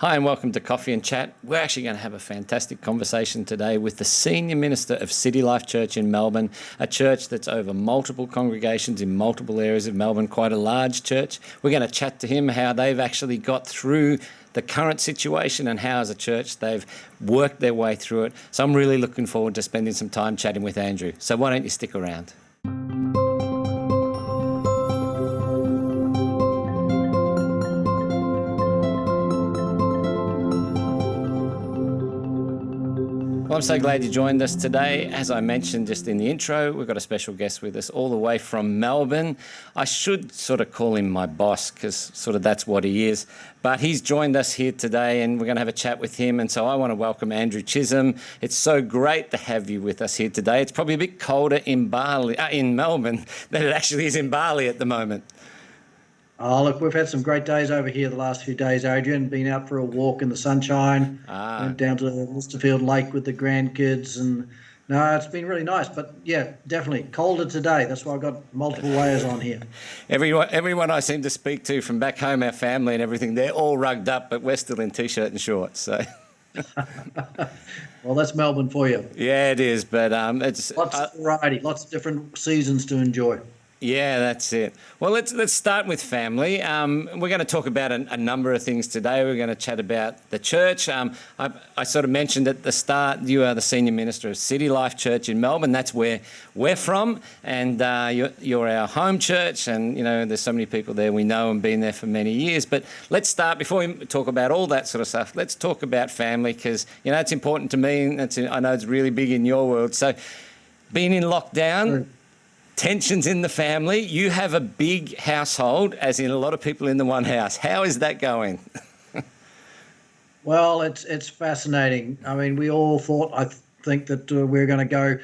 Hi and welcome to Coffee and Chat. We're actually going to have a fantastic conversation today with the Senior Minister of CityLife Church in Melbourne, a church that's over multiple congregations in multiple areas of Melbourne, quite a large church. We're going to chat to him how they've actually got through the current situation and how as a church they've worked their way through it. So I'm really looking forward to spending some time chatting with Andrew. So why don't you stick around? Well, I'm so glad you joined us today. As I mentioned just in the intro, we've got a special guest with us all the way from Melbourne. I should sort of call him my boss because sort of that's what he is. But he's joined us here today and we're going to have a chat with him. And so I want to welcome Andrew Chisholm. It's so great to have you with us here today. It's probably a bit colder in Melbourne than it actually is in Bali at the moment. Oh, look, we've had some great days over here the last few days, Adrian. Been out for a walk in the sunshine. Went down to Listerfield Lake with the grandkids. And no, it's been really nice. But yeah, definitely colder today. That's why I've got multiple layers on here. Everyone I seem to speak to from back home, our family and everything, they're all rugged up, but we're still in T-shirt and shorts. So. Well, that's Melbourne for you. Yeah, it is. But it's lots of variety, lots of different seasons to enjoy. Yeah, that's it. Well, let's start with family. We're going to talk about a number of things today. We're going to chat about the church. I sort of mentioned at the start, you are the Senior Minister of CityLife Church in Melbourne. That's where we're from, and you're our home church. And you know, there's so many people there we know and been there for many years. But let's start before we talk about all that sort of stuff. Let's talk about family because you know it's important to me. And I know it's really big in your world. So, being in lockdown. Tensions in the family. You have a big household, as in a lot of people in the one house. How is that going? Well, it's fascinating. I mean, we all thought, I think, that we're going to go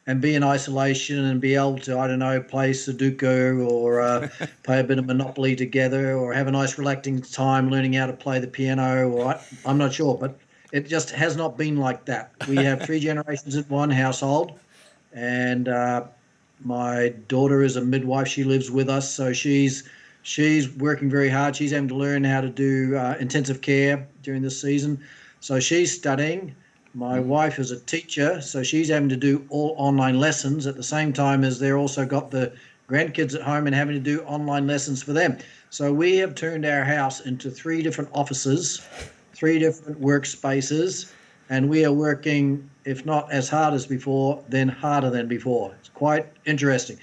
and be in isolation and be able to, I don't know, play Sudoku or play a bit of Monopoly together or have a nice relaxing time learning how to play the piano. Or I'm not sure, but it just has not been like that. We have 3 generations in one household, and my daughter is a midwife. She lives with us, so she's working very hard. She's having to learn how to do intensive care during this season. So she's studying. My wife is a teacher, so she's having to do all online lessons at the same time as they're also got the grandkids at home and having to do online lessons for them. So we have turned our house into 3 different offices, 3 different workspaces, and we are working, if not as hard as before, then harder than before. It's quite interesting.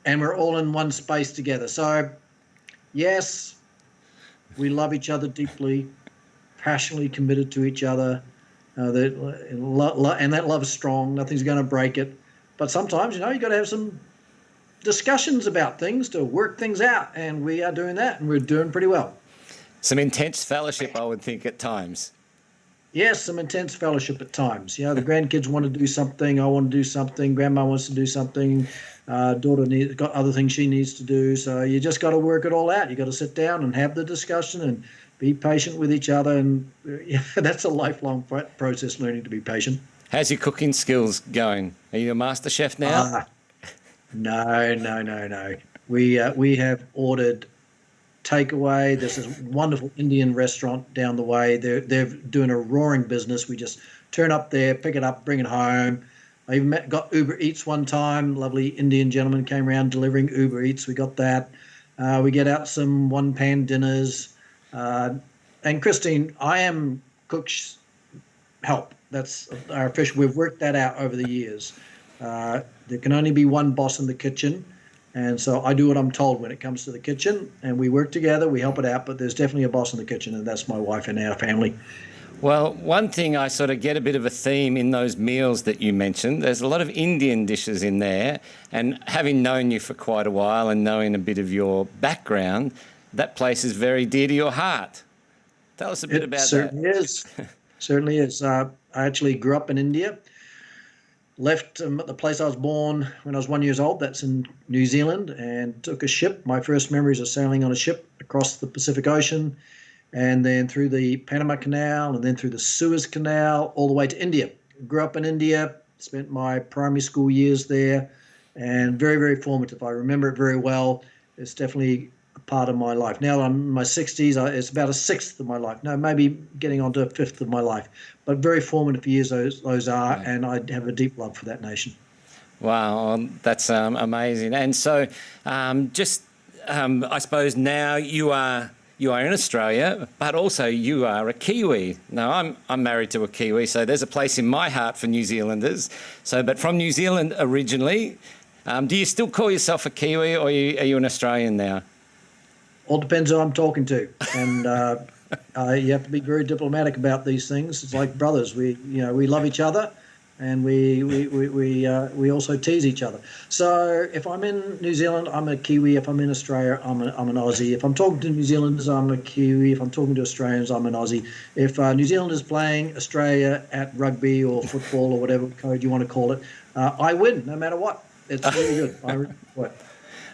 And we're all in one space together. So, yes, we love each other deeply, passionately committed to each other. And that love is strong. Nothing's going to break it. But sometimes, you know, you've got to have some discussions about things to work things out. And we are doing that, and we're doing pretty well. Some intense fellowship, I would think, at times. Yes, some intense fellowship at times. You know, the grandkids want to do something. I want to do something. Grandma wants to do something. Daughter got other things she needs to do. So you just got to work it all out. You got to sit down and have the discussion and be patient with each other. And that's a lifelong process, learning to be patient. How's your cooking skills going? Are you a master chef now? No. We have ordered takeaway. There's this wonderful Indian restaurant down the way. They're doing a roaring business. We just turn up there, pick it up, bring it home. I even got Uber Eats one time. Lovely Indian gentleman came around delivering Uber Eats. We got that. We get out some one-pan dinners. And Christine, I am cook's help. That's our official. We've worked that out over the years. There can only be one boss in the kitchen. And so I do what I'm told when it comes to the kitchen, and we work together, we help it out, but there's definitely a boss in the kitchen, and that's my wife and our family. Well, one thing I sort of get a bit of a theme in those meals that you mentioned, there's a lot of Indian dishes in there, and having known you for quite a while and knowing a bit of your background, that place is very dear to your heart. Tell us a bit about that. Certainly is. I actually grew up in India. Left the place I was born when I was 1 year old. That's in New Zealand, and took a ship. My first memories of sailing on a ship across the Pacific Ocean, and then through the Panama Canal, and then through the Suez Canal, all the way to India. Grew up in India, spent my primary school years there, and very, very formative. I remember it very well. It's definitely a part of my life. Now that I'm in my 60s, it's about a sixth of my life. No, maybe getting on to a fifth of my life. But very formative years those are, and I have a deep love for that nation. Wow, that's amazing. And so, I suppose now you are in Australia, but also you are a Kiwi. Now, I'm married to a Kiwi, so there's a place in my heart for New Zealanders. So, but from New Zealand originally, do you still call yourself a Kiwi, or are you an Australian now? All depends who I'm talking to, and you have to be very diplomatic about these things. It's like brothers. We love each other, and we also tease each other. So if I'm in New Zealand, I'm a Kiwi. If I'm in Australia, I'm an Aussie. If I'm talking to New Zealanders, I'm a Kiwi. If I'm talking to Australians, I'm an Aussie. If New Zealand is playing Australia at rugby or football or whatever code you want to call it, I win no matter what. It's really good. I really enjoy it.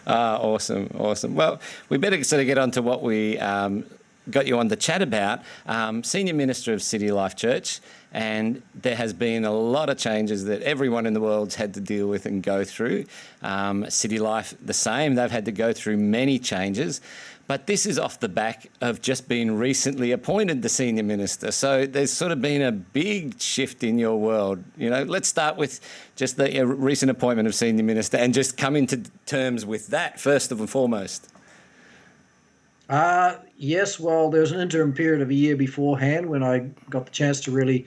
Awesome. Well, we better sort of get on to what we got you on to chat about. Senior Minister of CityLife Church, and there has been a lot of changes that everyone in the world's had to deal with and go through. CityLife, the same. They've had to go through many changes. But this is off the back of just being recently appointed the Senior Minister. So there's sort of been a big shift in your world. Let's start with just the recent appointment of Senior Minister and just come into terms with that first and foremost. Yes, well, there was an interim period of a year beforehand when I got the chance to really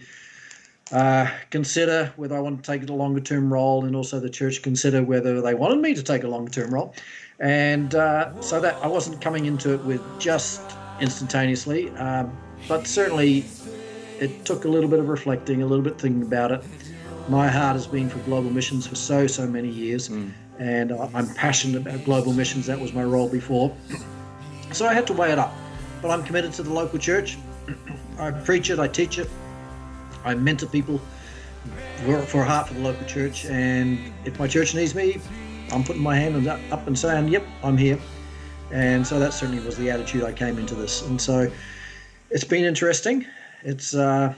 consider whether I wanted to take a longer-term role, and also the church consider whether they wanted me to take a longer-term role. And so that I wasn't coming into it with just instantaneously, but certainly it took a little bit of reflecting, a little bit thinking about it. My heart has been for global missions for so many years, and I'm passionate about global missions. That was my role before. So I had to weigh it up. But I'm committed to the local church. I preach it, I teach it, I mentor people for a heart for the local church. And if my church needs me, I'm putting my hand up and saying, yep, I'm here. And so that certainly was the attitude I came into this. And so it's been interesting. It's not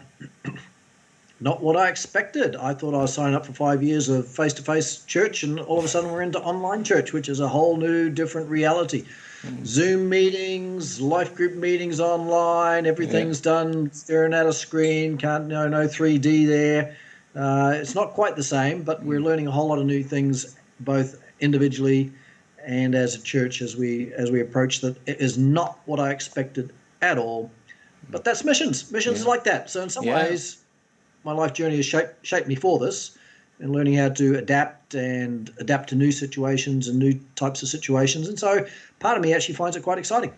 what I expected. I thought I was signing up for 5 years of face-to-face church, and all of a sudden we're into online church, which is a whole new different reality. Zoom meetings, life group meetings online, everything's done staring at a screen, no 3D there. It's not quite the same, but we're learning a whole lot of new things, both individually and as a church as we approach that. It is not what I expected at all, but that's missions. Missions is like that. So in some ways, my life journey has shaped me for this, and learning how to adapt to new situations and new types of situations. And so part of me actually finds it quite exciting.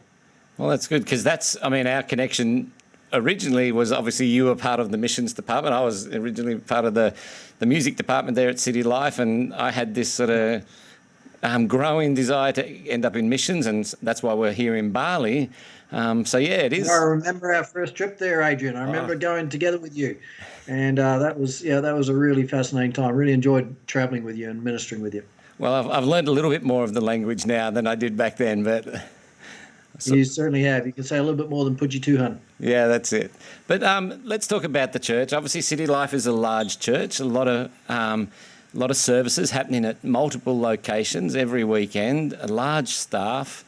Well, that's good, because our connection originally was obviously you were part of the missions department. I was originally part of the music department there at CityLife, and I had this sort of growing desire to end up in missions, and that's why we're here in Bali. It is. I remember our first trip there, Adrian. I remember going together with you, and that was a really fascinating time. I really enjoyed traveling with you and ministering with you. Well, I've learned a little bit more of the language now than I did back then, but you certainly have. You can say a little bit more than Puji Tuhan. Yeah, that's it. But let's talk about the church. Obviously, CityLife is a large church. A lot of services happening at multiple locations every weekend. A large staff.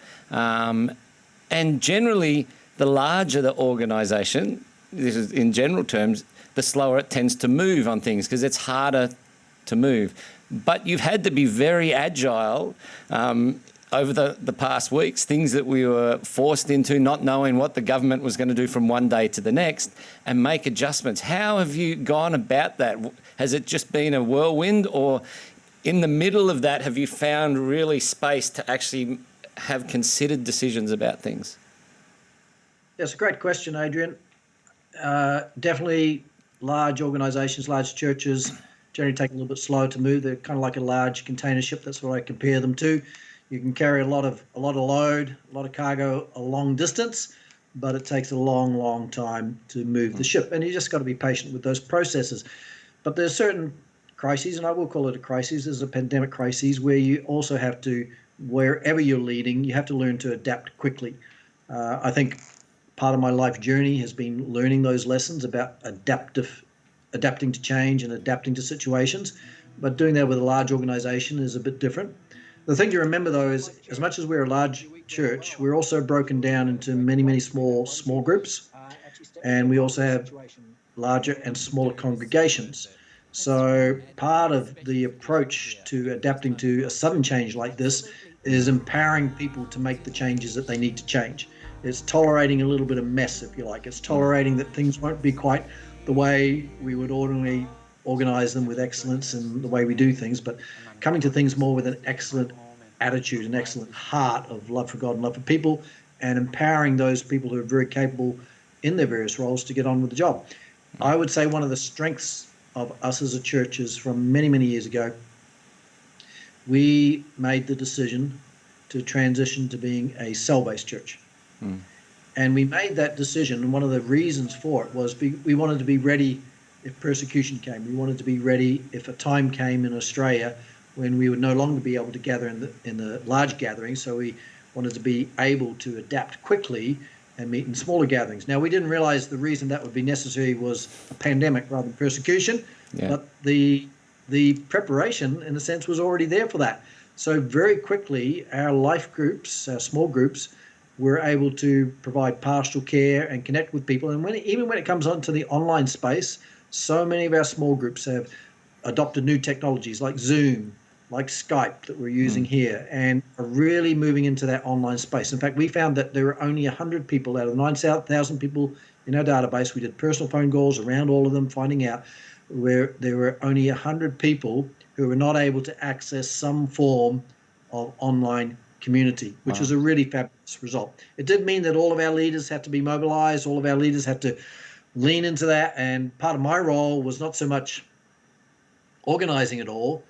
And generally, the larger the organisation, this is in general terms, the slower it tends to move on things, because it's harder to move. But you've had to be very agile over the past weeks, things that we were forced into, not knowing what the government was going to do from one day to the next, and make adjustments. How have you gone about that? Has it just been a whirlwind, or in the middle of that, have you found really space to actually have considered decisions about things? That's a great question, Adrian. Definitely large organisations, large churches generally take a little bit slower to move. They're kind of like a large container ship. That's what I compare them to. You can carry a lot of load, a lot of cargo a long distance, but it takes a long time to move the ship. And you just got to be patient with those processes. But there's certain crises, and I will call it a crisis, there's a pandemic crisis, where you also have to, wherever you're leading, you have to learn to adapt quickly. I think part of my life journey has been learning those lessons about adapting to change and adapting to situations. But doing that with a large organization is a bit different. The thing to remember, though, is as much as we're a large church, we're also broken down into many, many small groups, and we also have larger and smaller congregations. So part of the approach to adapting to a sudden change like this is empowering people to make the changes that they need to change. It's tolerating a little bit of mess, if you like. It's tolerating that things won't be quite the way we would ordinarily organize them with excellence and the way we do things, but coming to things more with an excellent attitude, an excellent heart of love for God and love for people, and empowering those people who are very capable in their various roles to get on with the job. I would say one of the strengths of us as a church is from many, many years ago, we made the decision to transition to being a cell-based church. And we made that decision, and one of the reasons for it was we wanted to be ready if persecution came. We wanted to be ready if a time came in Australia when we would no longer be able to gather in the large gatherings. So we wanted to be able to adapt quickly and meet in smaller gatherings. Now, we didn't realize the reason that would be necessary was a pandemic rather than persecution, but the preparation, in a sense, was already there for that. So very quickly, our life groups, our small groups, were able to provide pastoral care and connect with people. And even when it comes onto the online space, so many of our small groups have adopted new technologies like Zoom, like Skype that we're using here, and are really moving into that online space. In fact, we found that there were only 100 people out of 9,000 people in our database. We did personal phone calls around all of them, finding out where there were only 100 people who were not able to access some form of online community, which was a really fabulous result. It did mean that all of our leaders had to be mobilized, all of our leaders had to lean into that, and part of my role was not so much organizing it all,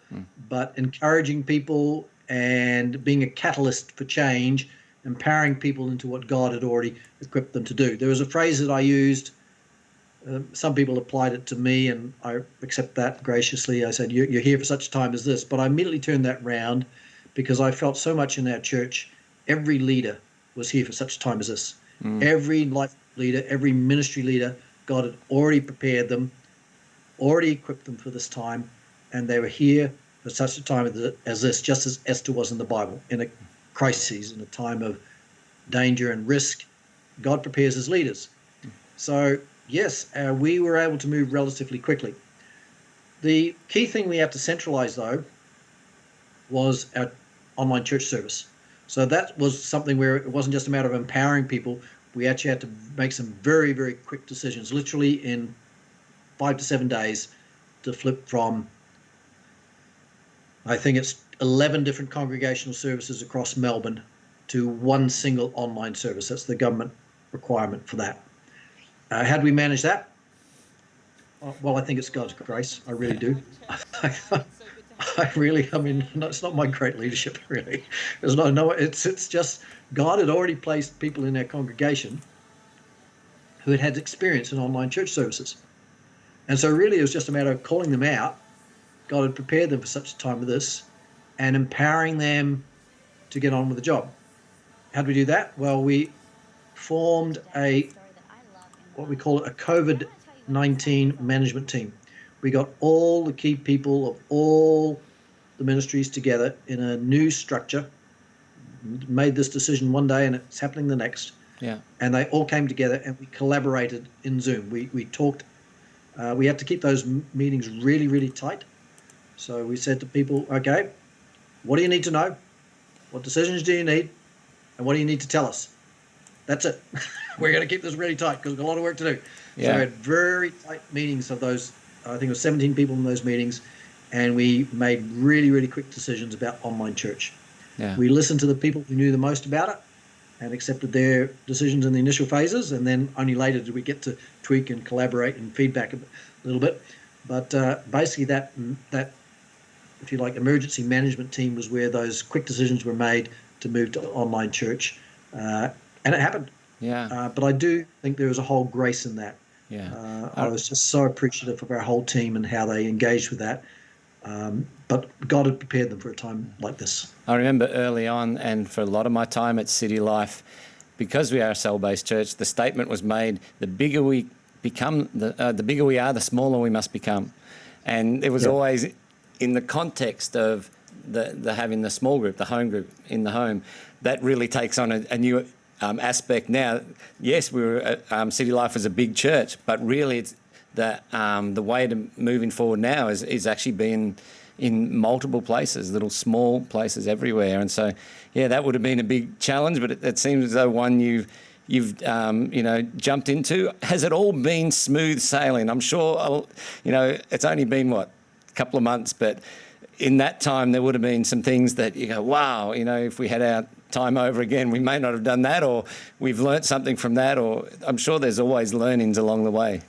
but encouraging people and being a catalyst for change, empowering people into what God had already equipped them to do. There was a phrase that I used. Some people applied it to me, and I accept that graciously. I said, you're here for such a time as this. But I immediately turned that round because I felt so much in our church, every leader was here for such a time as this. Every life leader, every ministry leader, God had already prepared them, already equipped them for this time, and they were here for such a time as this, just as Esther was in the Bible, in a crisis, in a time of danger and risk. God prepares his leaders. So, yes, we were able to move relatively quickly. The key thing we have to centralize, though, was our online church service. So that was something where it wasn't just a matter of empowering people. We actually had to make some very, very quick decisions, literally in 5 to 7 days, to flip from, I think it's 11 different congregational services across Melbourne to one single online service. That's the government requirement for that. How do we manage that? Well, I think it's God's grace. I really do. I mean, it's not my great leadership, really. It's just God had already placed people in our congregation who had experience in online church services. And so really it was just a matter of calling them out. God had prepared them for such a time as this and empowering them to get on with the job. How do we do that? Well, we formed what we call a COVID-19 management team. We got all the key people of all the ministries together in a new structure, made this decision one day and it's happening the next. Yeah. And they all came together and we collaborated in Zoom. We talked. We had to keep those meetings really, really tight. So we said to people, okay, what do you need to know? What decisions do you need? And what do you need to tell us? That's it. We're going to keep this really tight because we've got a lot of work to do. Yeah. So we had very tight meetings of those. I think it was 17 people in those meetings. And we made really, really quick decisions about online church. Yeah. We listened to the people who knew the most about it and accepted their decisions in the initial phases. And then only later did we get to tweak and collaborate and feedback a little bit. But basically that, if you like, emergency management team was where those quick decisions were made to move to online church. And it happened. Yeah. But I do think there was a whole grace in that. Yeah. I was just so appreciative of our whole team and how they engaged with that. But God had prepared them for a time like this. I remember early on, and for a lot of my time at CityLife, because we are a cell-based church, the statement was made: the bigger we become, the bigger we are, the smaller we must become. And it was always in the context of the having the small group, the home group in the home, that really takes on a new aspect now. Yes, CityLife was a big church, but really it's the way to moving forward now is actually being in multiple places, little small places everywhere. And so, yeah, that would have been a big challenge, but it seems as though one you've jumped into. Has it all been smooth sailing? I'm sure, it's only been, a couple of months, but in that time there would have been some things that you go, wow, if we had our time over again, we may not have done that, or we've learnt something from that, or I'm sure there's always learnings along the way.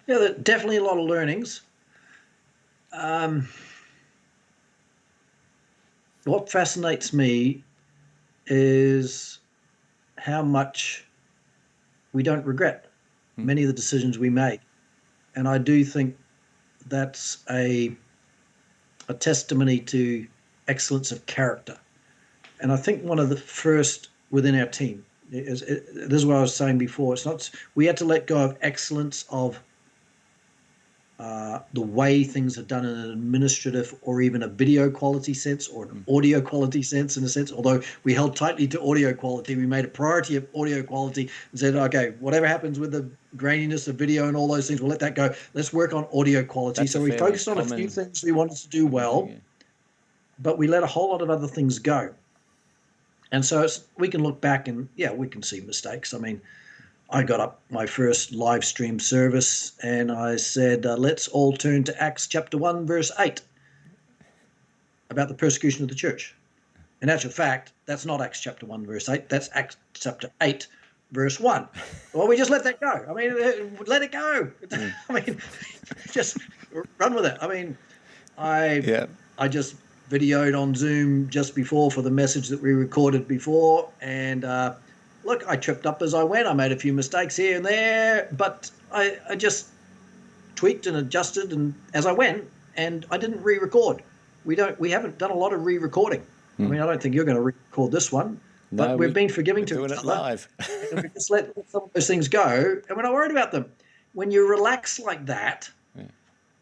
Yeah, definitely a lot of learnings. What fascinates me is how much we don't regret many of the decisions we make. And I do think that's a testimony to excellence of character. And I think one of the first within our team, this is what I was saying before, we had to let go of excellence of the way things are done in an administrative or even a video quality sense or an audio quality sense, in a sense. Although we held tightly to audio quality, we made a priority of audio quality and said, okay, whatever happens with the graininess of video and all those things, we'll let that go. Let's work on audio quality. So we focused on a few things we wanted to do well, but we let a whole lot of other things go. And so we can look back and, we can see mistakes. I mean, I got up my first live stream service and I said, let's all turn to Acts chapter 1, verse 8 about the persecution of the church. In actual fact, that's not Acts chapter 1, verse 8. That's Acts chapter 8, verse 1. Well, we just let that go. I mean, let it go. I mean, just run with it. I mean, I just videoed on Zoom just before for the message that we recorded before, and look, I tripped up as I went. I made a few mistakes here and there, but I just tweaked and adjusted and as I went, and I didn't re-record. We haven't done a lot of re-recording. I mean, I don't think you're going to re-record this one, but we've been forgiving to each other. Live. And we just let some of those things go, and we're not worried about them. When you relax like that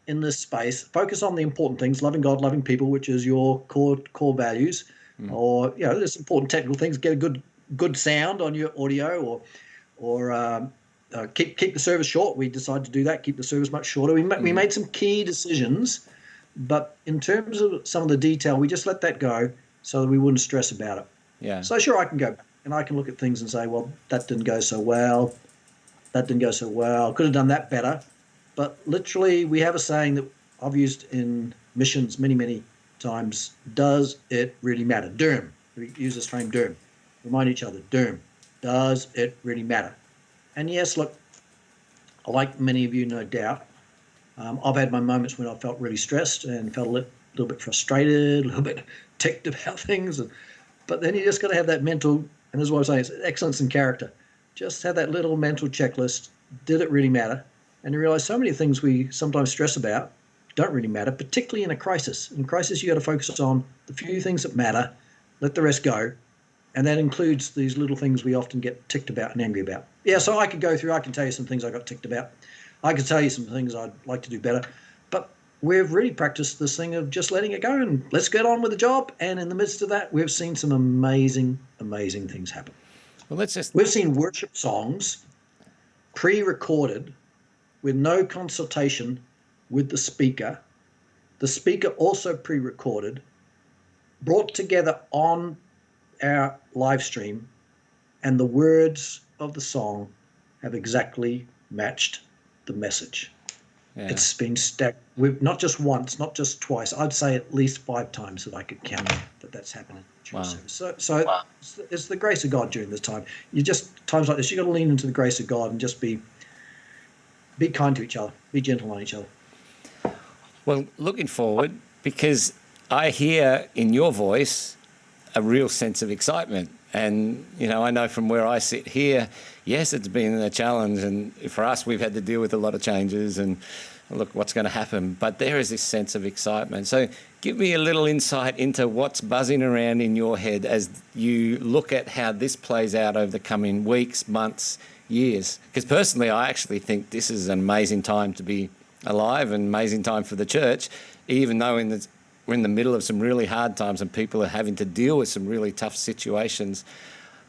in this space, focus on the important things: loving God, loving people, which is your core values, or there's important technical things. Get a good sound on your audio, or keep the service short. We decided to do that, keep the service much shorter. We made some key decisions, but in terms of some of the detail, we just let that go so that we wouldn't stress about it. Yeah. So sure, I can go back and I can look at things and say, well, that didn't go so well. That didn't go so well. Could have done that better. But literally, we have a saying that I've used in missions many, many times. Does it really matter? Derm. We use this frame, derm. Remind each other, derm. Does it really matter? And yes, look, like many of you, no doubt, I've had my moments when I felt really stressed and felt a little bit frustrated, a little bit ticked about things. But then you just got to have that mental, and this is what I'm saying, it's excellence in character. Just have that little mental checklist. Did it really matter? And you realize so many things we sometimes stress about don't really matter, particularly in a crisis. In crisis, you got to focus on the few things that matter, let the rest go. And that includes these little things we often get ticked about and angry about. Yeah, so I could go through, I can tell you some things I got ticked about. I could tell you some things I'd like to do better. But we've really practiced this thing of just letting it go and let's get on with the job. And in the midst of that, we've seen some amazing, amazing things happen. Well, We've seen worship songs pre-recorded with no consultation with the speaker. The speaker also pre-recorded, brought together on our live stream, and the words of the song have exactly matched the message. Yeah. It's been stacked. We've not just once, not just twice. I'd say at least 5 times that I could count that's happening. Wow. So wow. It's the grace of God during this time. You just, times like this, you got to lean into the grace of God and just be kind to each other, be gentle on each other. Well, looking forward, because I hear in your voice a real sense of excitement. And, I know from where I sit here, yes, it's been a challenge. And for us, we've had to deal with a lot of changes and look what's going to happen. But there is this sense of excitement. So give me a little insight into what's buzzing around in your head as you look at how this plays out over the coming weeks, months, years. Because personally, I actually think this is an amazing time to be alive, an amazing time for the church, even though in the we're in the middle of some really hard times and people are having to deal with some really tough situations,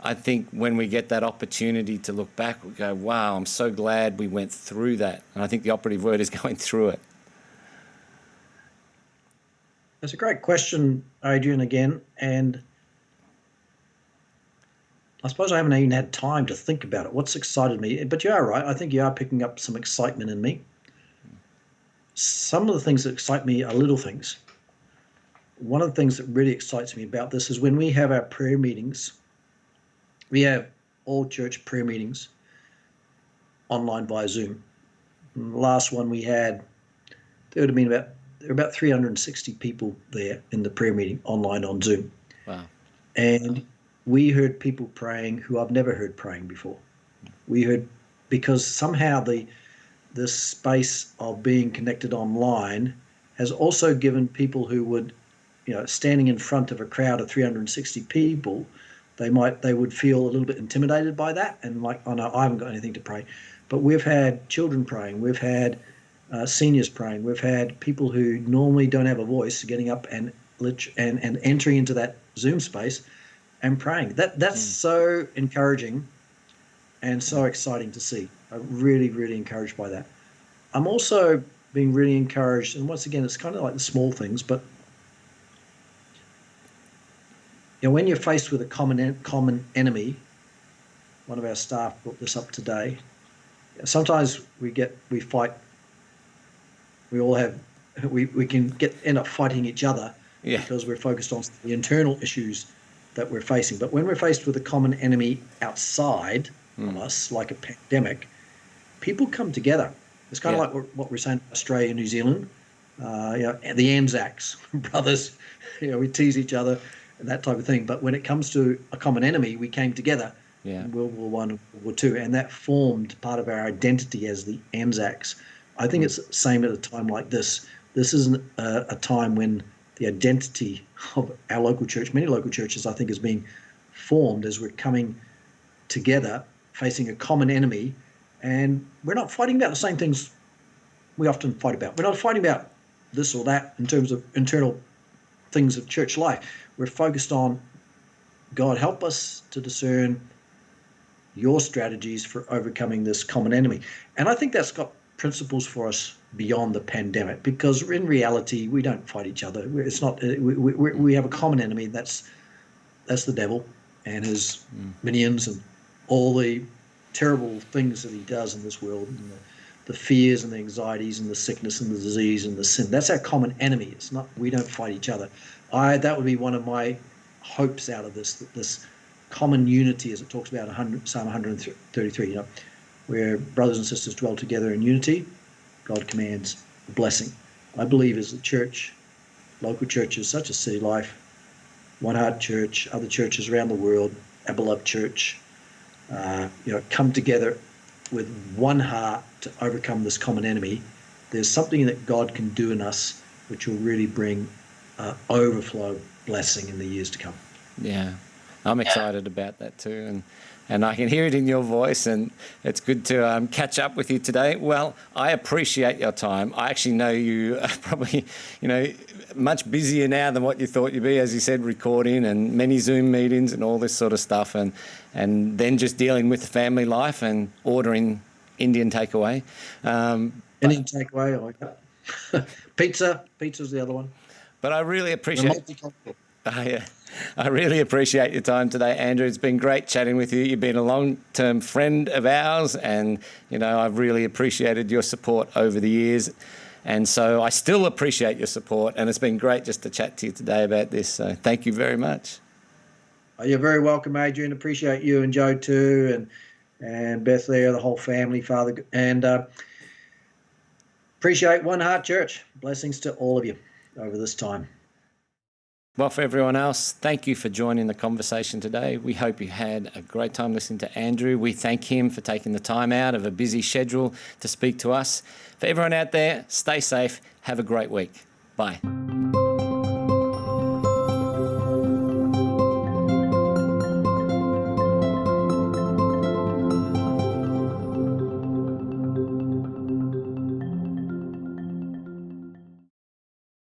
I think when we get that opportunity to look back, we go, wow, I'm so glad we went through that. And I think the operative word is going through it. That's a great question, Adrian, again. And I suppose I haven't even had time to think about it. What's excited me? But you are right. I think you are picking up some excitement in me. Some of the things that excite me are little things. One of the things that really excites me about this is when we have our prayer meetings. We have all church prayer meetings online via Zoom. And the last one we had, there were about 360 people there in the prayer meeting online on Zoom. Wow. And we heard people praying who I've never heard praying before. We heard, because somehow this space of being connected online has also given people who would, standing in front of a crowd of 360 people, they would feel a little bit intimidated by that and like, oh no, I haven't got anything to pray. But we've had children praying, we've had seniors praying, we've had people who normally don't have a voice getting up and entering into that Zoom space and praying. That's so encouraging and so exciting to see. I'm really, really encouraged by that. I'm also being really encouraged, and once again, it's kind of like the small things, but when you're faced with a common enemy, one of our staff brought this up today. Sometimes we fight. We can end up fighting each other because we're focused on the internal issues that we're facing. But when we're faced with a common enemy outside of us, like a pandemic, people come together. It's kind of like what we're saying in Australia and New Zealand. The Anzacs brothers, we tease each other and that type of thing. But when it comes to a common enemy, we came together in World War I and World War II, and that formed part of our identity as the Anzacs. I think it's the same at a time like this. This isn't a time when the identity of our local church, many local churches, I think, is being formed as we're coming together, facing a common enemy, and we're not fighting about the same things we often fight about. We're not fighting about this or that in terms of internal things of church life. We're focused on, God, help us to discern your strategies for overcoming this common enemy. And I think that's got principles for us beyond the pandemic, because in reality, we don't fight each other. It's not. We have a common enemy. That's the devil and his minions and all the terrible things that he does in this world, and the fears and the anxieties and the sickness and the disease and the sin. That's our common enemy. It's not. We don't fight each other. That would be one of my hopes out of this. That this common unity, as it talks about Psalm 133. Where brothers and sisters dwell together in unity, God commands a blessing. I believe as a church, local churches such as CityLife, One Heart Church, other churches around the world, our beloved church, come together with one heart to overcome this common enemy. There's something that God can do in us which will really bring overflow blessing in the years to come. Yeah, I'm excited about that too. And I can hear it in your voice, and it's good to catch up with you today. Well, I appreciate your time. I actually know you are probably, much busier now than what you thought you'd be, as you said, recording and many Zoom meetings and all this sort of stuff, and then just dealing with the family life and ordering Indian takeaway. Indian takeaway, I like that. Pizza's the other one. But I really appreciate. I really appreciate your time today, Andrew. It's been great chatting with you. You've been a long-term friend of ours, and, I've really appreciated your support over the years. And so I still appreciate your support, and it's been great just to chat to you today about this. So thank you very much. You're very welcome, Adrian. Appreciate you and Joe too, and Beth there, the whole family, Father, and appreciate One Heart Church. Blessings to all of you over this time. Well, for everyone else, thank you for joining the conversation today. We hope you had a great time listening to Andrew. We thank him for taking the time out of a busy schedule to speak to us. For everyone out there, stay safe. Have a great week. Bye.